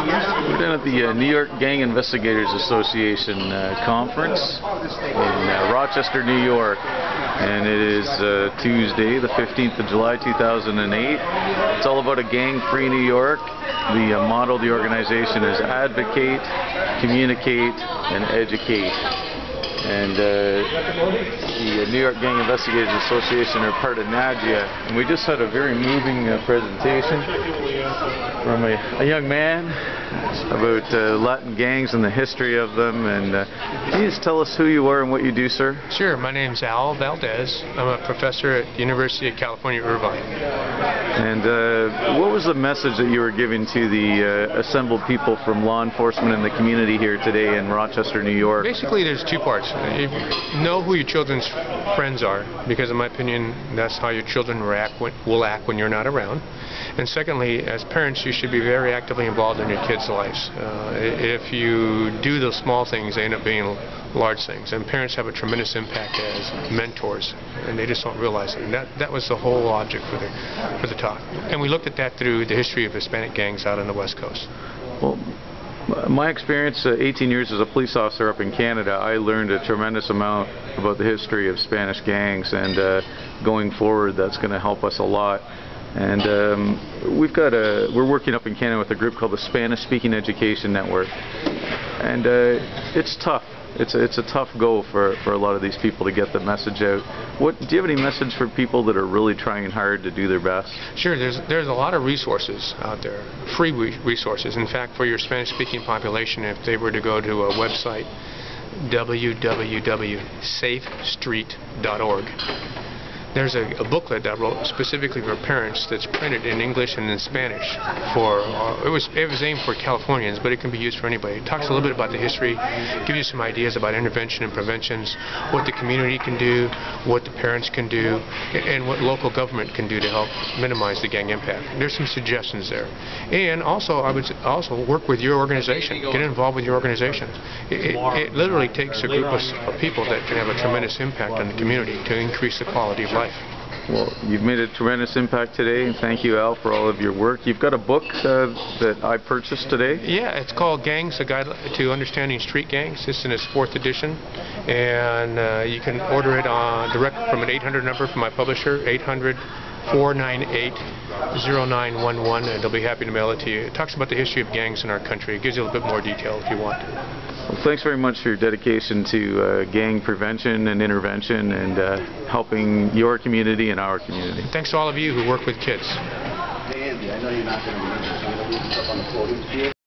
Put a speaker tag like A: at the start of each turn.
A: We're down at the New York Gang Investigators Association conference in Rochester, New York, and it is Tuesday, the 15th of July, 2008. It's all about a gang-free New York. The motto of the organization is advocate, communicate, and educate. And the New York Gang Investigators Association are part of NYGIA, and we just had a very moving presentation from a young man about Latin gangs and the history of them. And can you just tell us who you are and what you do, sir?
B: Sure. My name's Al Valdez. I'm a professor at the University of California, Irvine.
A: And what was the message that you were giving to the assembled people from law enforcement and the community here today in Rochester, New York?
B: Basically, there's two parts. Know who your children's friends are, because in my opinion, that's how your children will act when you're not around. And secondly, as parents, you should be very actively involved in your kids' lives. If you do those small things, they end up being large things. And parents have a tremendous impact as mentors, and they just don't realize it. And that was the whole object for the talk. And we looked at that through the history of Hispanic gangs out on the West Coast.
A: Well, my experience, 18 years as a police officer up in Canada, I learned a tremendous amount about the history of Spanish gangs, and going forward, that's going to help us a lot. And we're working up in Canada with a group called the Spanish-Speaking Education Network, and it's tough. It's a tough go for a lot of these people to get the message out. Do you have any message for people that are really trying hard to do their best?
B: Sure. There's a lot of resources out there, free resources. In fact, for your Spanish-speaking population, if they were to go to a website, www.safestreet.org, there's a booklet that I wrote specifically for parents that's printed in English and in Spanish. It was aimed for Californians, but it can be used for anybody. It talks a little bit about the history, gives you some ideas about intervention and preventions, what the community can do, what the parents can do, and what local government can do to help minimize the gang impact. There's some suggestions there. And also, I would also work with your organization. Get involved with your organization. It literally takes a group of people that can have a tremendous impact on the community to increase the quality of life.
A: Well, you've made a tremendous impact today, and thank you, Al, for all of your work. You've got a book that I purchased today.
B: Yeah, it's called Gangs, A Guide to Understanding Street Gangs. It's in its 4th edition, and you can order it direct from an 800 number from my publisher, 800-498-0911, and they'll be happy to mail it to you. It talks about the history of gangs in our country. It gives you a little bit more detail if you want.
A: Well, thanks very much for your dedication to gang prevention and intervention and helping your community and our community.
B: Thanks to all of you who work with kids.
C: Hey, Andy, I know you're not going to be interested in stuff on the podium.